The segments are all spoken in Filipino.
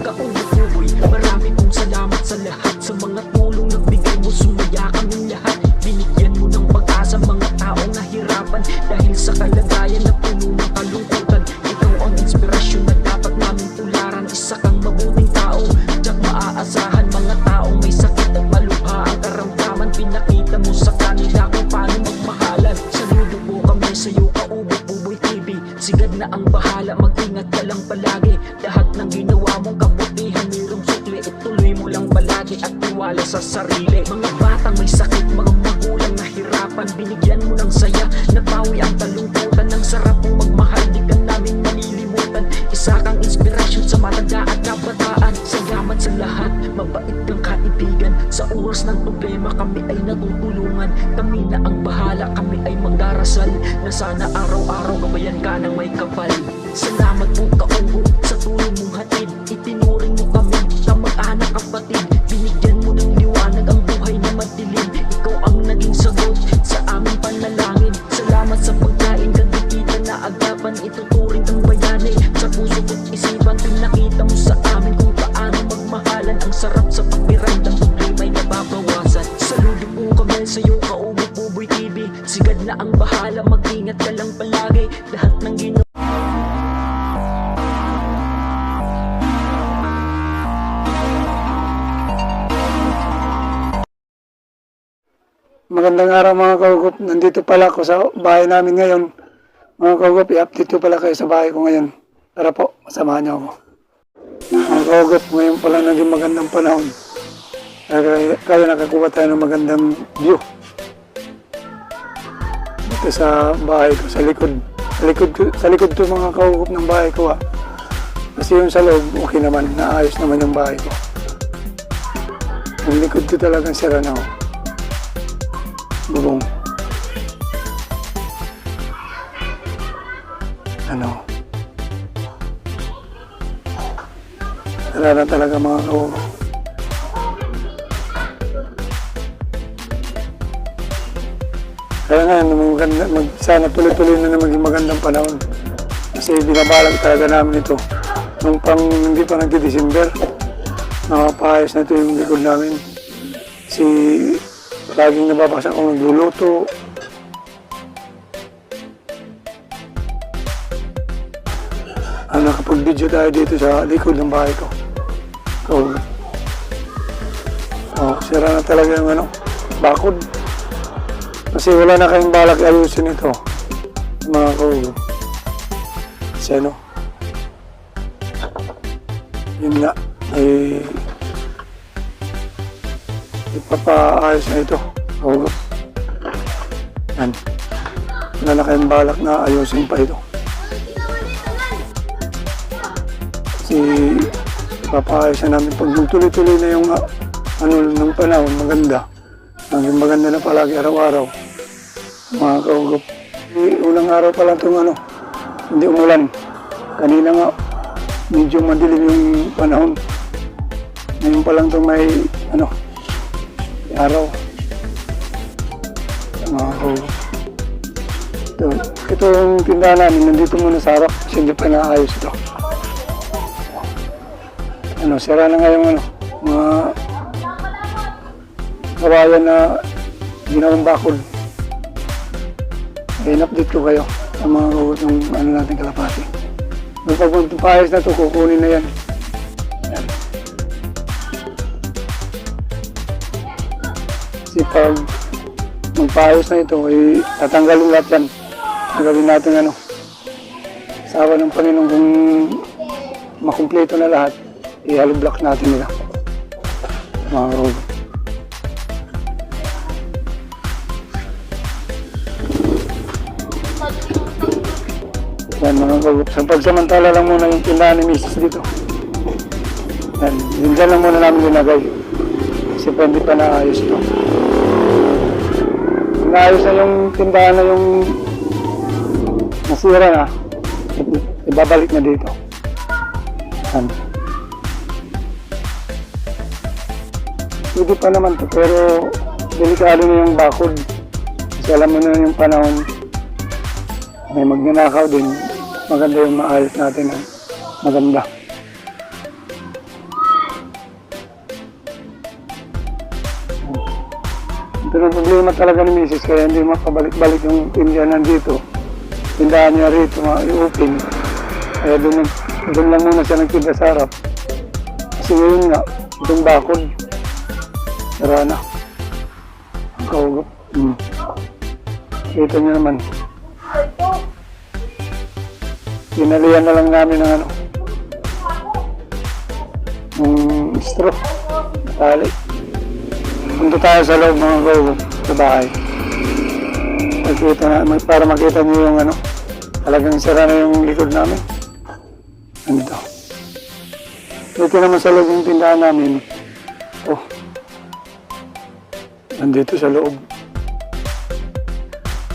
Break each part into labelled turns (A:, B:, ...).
A: Kaubukoy, marami pong salamat sa lahat. Sa mga tulong nagbigay mo, sumaya kaming lahat. Binigyan mo ng pag-asa mga taong nahirapan dahil sa kalagayan na puno ng kalungkutan. Ikaw ang inspirasyon na dapat namin tularan. Isa kang mabuting tao, tiyak maaasahan. Mga taong may sakit at malubha ang karamdaman, pinakita mo sa kanila kung paano magmahalan. Saludo po kami sa'yo, Kaubo-Buboy TV. Sigad na ang bahala, mag-ingat ka lang palagi. Lahat ng ginawa mong kabutihan mayroong sukli, ituloy mo lang palagi at tiwala sa sarili. Mga batang may sakit, mga magulang na hirapan, binigyan mo ng saya, nabawi ang kalungkutan. Ang sarap mong magmahal, di ka namin malilimutan. Isa kang inspirasyon sa matanda at kabataan. Salamat sa lahat, mabait kang kaibigan. Sa oras ng problema kami ay natutulungan. Kami na ang bahala, kami ay magdarasal na sana araw-araw gabayan ka ng may kapal. Salamat po Kaubo sa tulong mong hatid. Itinuring mo kami kamag-anak kapatid. Binigyan mo ng liwanag ang buhay na madilim. Ikaw ang naging sagot sa aming panalangin. Salamat sa pagkain, kagipitan na agapan. Ituturing kang bayani sa puso ko't isipan. Pinakita mo sa amin kung paano magmahalan. Ang sarap sa pakiramdam, problema'y nababawasan. Saludo po kami sa'yo Kaubo-Buboy TV. Sigad na ang bahala, mag-ingat ka lang palagi. Lahat ng ginawa
B: Magandang araw mga kaugup. Nandito pala ako sa bahay namin ngayon. Mga kaugup, i-update ko pala kayo sa bahay ko ngayon. Tara po, masamahan niyo ako. Mga kaugup, ngayon pala naging magandang panahon. Kaya nakakuha tayo ng magandang view. Dito sa bahay ko, sa likod. Sa likod to mga kaugup ng bahay ko. Kasi yung sa loob, okay naman. Naayos naman yung bahay ko. Yung likod ko talagang sira na ako. Bubong. Tara na talaga mga kaubo. Kaya nga, sana tuloy-tuloy na maging magandang panahon. Kasi binabalag talaga namin ito. Nung hindi pa nagdi-December, nakapayos na ito yung likod namin. Kasi laging nababasa akong nagluluto. Nakapag-video tayo dito sa likod ng bahay ko. Sira na talaga yung bakod. Kasi wala na kayong balak ayusin ito, mga kaubo. Kasi yun nga, ipapaayos na ito. Yan. Wala na kayong balak na ayusin pa ito. Kasi ipapaayos na namin pag tuloy-tuloy na yung ng panahon, maganda. Naging maganda na palagi araw-araw. Mga kaugup. Unang araw pa lang itong hindi umulan. Kanina nga, medyo madilim yung panahon. Ngayon pa lang itong may araw. Mga kaugup. Ito yung tindahan namin, nandito muna sa harap kasi hindi pa naayos ito. Sira na nga yung mga kawayan na ginawang bakod. In-update ko kayo sa mga yung natin kalapati. Nung pagpapayos na ito, kukunin na yan. Yan. Kasi pag magpayos na ito, tatanggalin lahat yan. Gagawin natin sa awa ng Panginoon kung makumpleto na lahat, i-hollow-block natin nila. Mga road. Yan mga kaugup. Sa pagsamantala lang muna yung tindahan ni Mrs. dito. Yan. Dyan lang muna namin linagay. Kasi hindi pa naayos ito. Naayos na yung tindahan na yung nasira na. Ibabalik na dito. Yan. Pwede pa naman to pero delikado na yung bakod. Kasi alam mo na yung panahon. may magnanakaw din, maganda yung maayos natin na maganda. Pero ang problema talaga ni Mrs. kaya hindi makabalik-balik yung tindahan nandito. Tindahan niya rito, i-open. Kaya doon lang muna siya nagtinda sa harap. Kasi ngayon nga, itong bakod, sara na. Ang kaugap. Kita niyo naman. Pinalihan na lang namin ng straw. Natali. Punta tayo sa loob mga kaugap, sa bahay. Para makita niyo yung talagang sara na yung likod namin. Ganito. Ito naman sa loob yung tindahan namin. Oh. Nandito sa loob.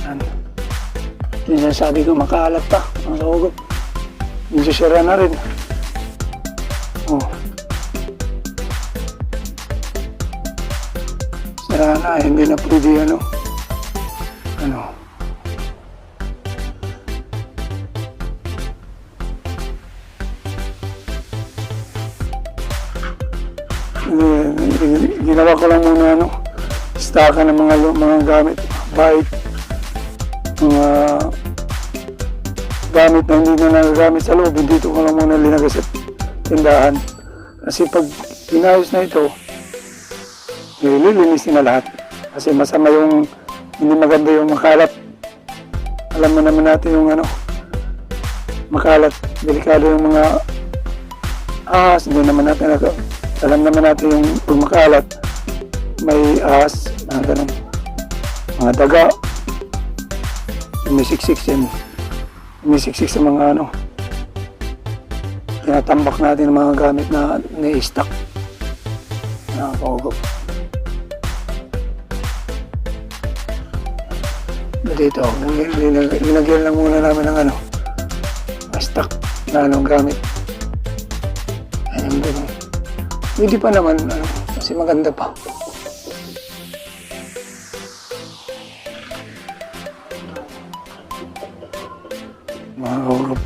B: Yan. Minsan sabi ko makaalat pa. Ang kaugap. Medyo sira na rin. Oh. Sira na. Hindi na pwede ginawa ko lang muna stockan ng mga gamit, bike, mga gamit na hindi na nagagamit sa loob, dito ko lang muna linagay sa tindahan. Kasi pag inayos na ito, nililinisin na lahat. Kasi masama yung hindi maganda yung makalat. Alam mo naman natin yung makalat, delikado yung mga ahas, hindi naman natin alam naman natin yung pag makalat, may ahas, ganun, mga daga, umisiksik yan, umisiksik sa mga tinatambak natin ng mga gamit na na-stock. Nakakaugap. Dito, linagyan lang muna namin ng stock na gamit. Ayan, ganun. Hindi pa naman, kasi maganda pa. Mga kaulap.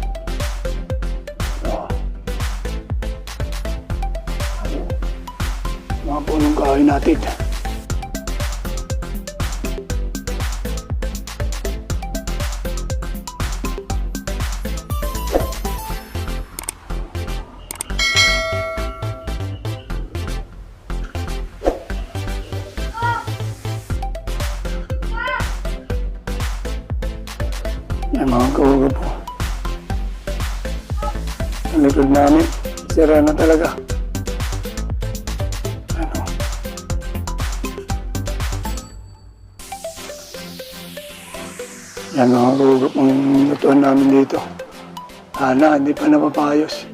B: Mga punong kahoy natin. Yan mga kaulap po. Ang likod namin, sira na talaga. Yan mga kaulap ang lutuan namin dito. Hindi pa napapayos.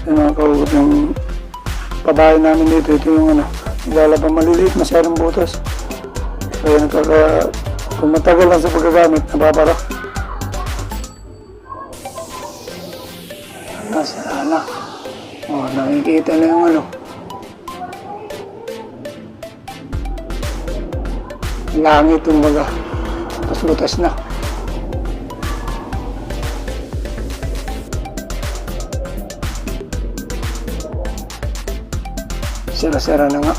B: Yung mga kaugap yung pabahay namin dito, ito yung naglalabang maliliit, masyadong butas. Kaya kung matagal lang sa pagkagamit, nababara. Nasa na. Nakikita na yung langit yung baga. Butas na. Sira-sira na nga.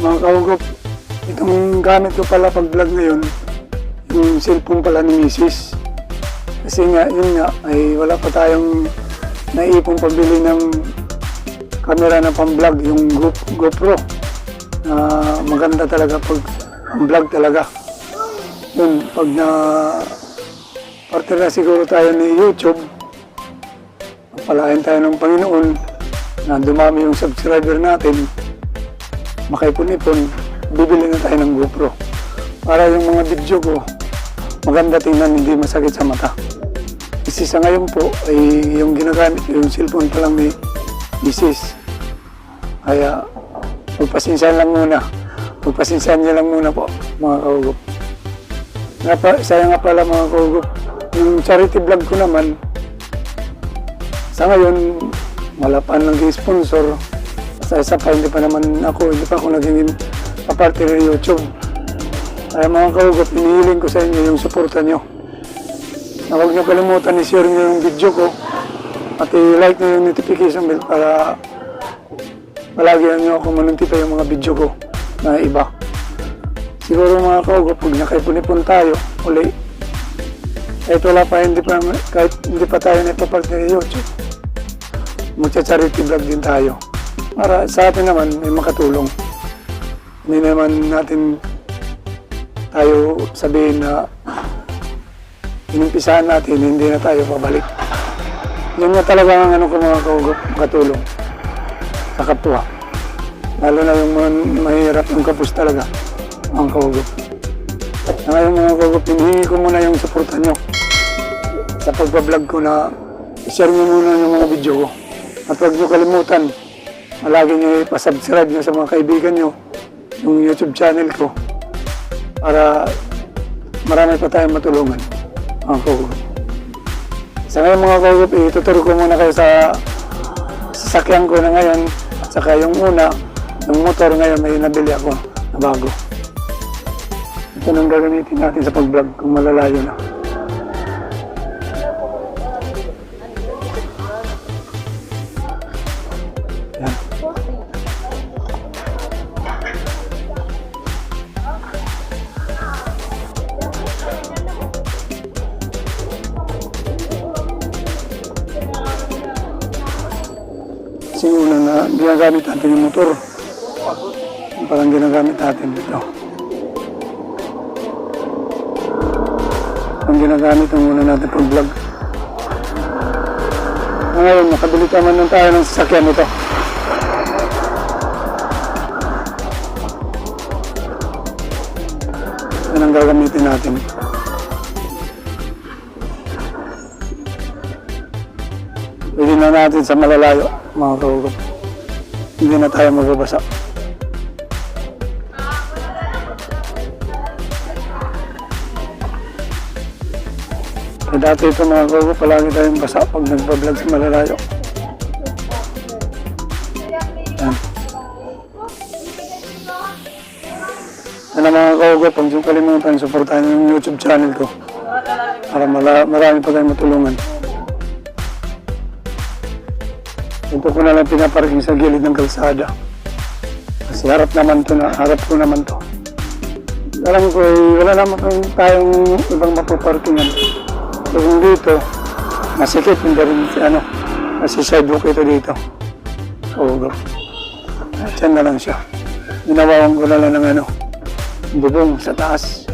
B: Mga kaugap, itong gamit ko pala pag vlog ngayon, yung cellphone pala ni Mrs. Kasi nga, yun nga, ay wala pa tayong naipong pabili ng camera na pang-vlog, yung GoPro. Maganda talaga pag ang vlog talaga. Yun, pag parte na siguro tayo ni YouTube, palain tayo ng Panginoon na dumami yung subscriber natin, makaipon-ipon, bibili na tayo ng GoPro. Para yung mga video ko, maganda tingnan, hindi masakit sa mata. Kasi sa ngayon po, ay yung ginagamit ko, yung cellphone pa lang ni misis. Kaya, magpasensyahan lang muna. Magpasensyahan niya lang muna po, mga kaugop. Saya nga pala mga kaugop, yung charity vlog ko naman, sa ngayon, wala pa nag-sponsor. Sa isa pa, hindi pa ako naging kaparte ng YouTube. Kaya mga kaugop, inihiling ko sa inyo yung suporta nyo. Na huwag nyo kalimutan i-share nyo yung video ko at i-like nyo yung notification bell para palagi nyo ako manotify yung mga video ko na iba. Siguro mga kaugop, pag nakaipon-ipon tayo uli, kahit wala pa, kahit hindi pa tayo naipaparte ng YouTube, magcha-charity vlog din tayo. Para sa atin naman may makatulong. Hindi naman natin tayo sabihin na inimpisahan natin, hindi na tayo pabalik. Yun na talaga ang mga kaugop, makatulong sa kapwa. Lalo na yung mga mahirap yung kapus talaga, mga kaugop. Ngayon mga kaugop, hinihingi ko muna yung suporta nyo sa pagpa-vlog ko na i-share nyo muna yung mga video ko. At huwag nyo kalimutan, lagi nyo ipasubscribe nyo sa mga kaibigan nyo yung YouTube channel ko para marami pa tayong matulungan. Mga kaugop. Sa ngayon mga kaugop, ituturo ko muna kayo sa sasakyan ko na ngayon. Saka yung yung motor ngayon may nabili ako na bago. Ito nang gagamitin natin sa pag-vlog kung malalayo na. Yan. Kasi una na ginagamit natin yung motor. Parang ginagamit natin dito. Ang ginagamit ang una natin pag-vlog. Ngayon, nakabili naman lang tayo ng sasakyan nito. Yan ang gagamitin natin. Pwede na natin sa malalayo, mga kaugop. Hindi na tayo magbabasa. Kaya dati ito mga kaugop, palagi tayong basa pag nagpa-vlog sa malalayo. Yan. Yan ang mga kaugop, huwag yung kalimutan, supportahan yung YouTube channel ko. Para marami pa tayong matulungan. Ito ko na lang pinaparking sa gilid ng kalsada. Kasi harap ko naman to. Alam ko, wala naman tayong ibang mapaparkingan. So kung dito, masikip, hindi rin kasi sidewalk ito dito. So, at yan na lang siya. Ginawawan ko na lang ng bubong sa taas.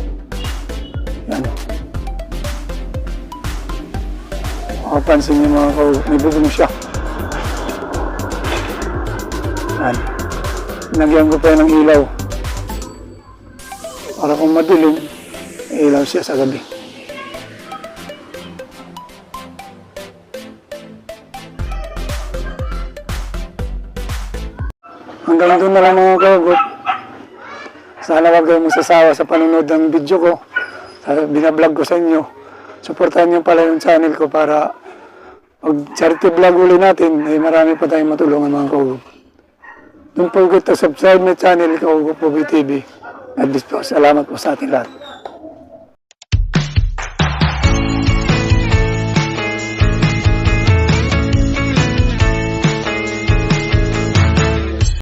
B: Yan. Makapansin niyo mga kaugop, may bubong siya. Yan. Nagyan ko pa ng ilaw. Para kung madilim, ilaw siya sa gabi. Hanggang doon na lang mga kaugop. Sana wag kayong magsasawa sa panonood ng video ko. Binablog ko sa inyo. Supportahan niyo pala yung channel ko para pag charity vlog uli natin, ay marami pa tayong matulungan mga kaugop. Don't forget to subscribe my channel, Kaugop TV. God bless po. Salamat po sa ating lahat.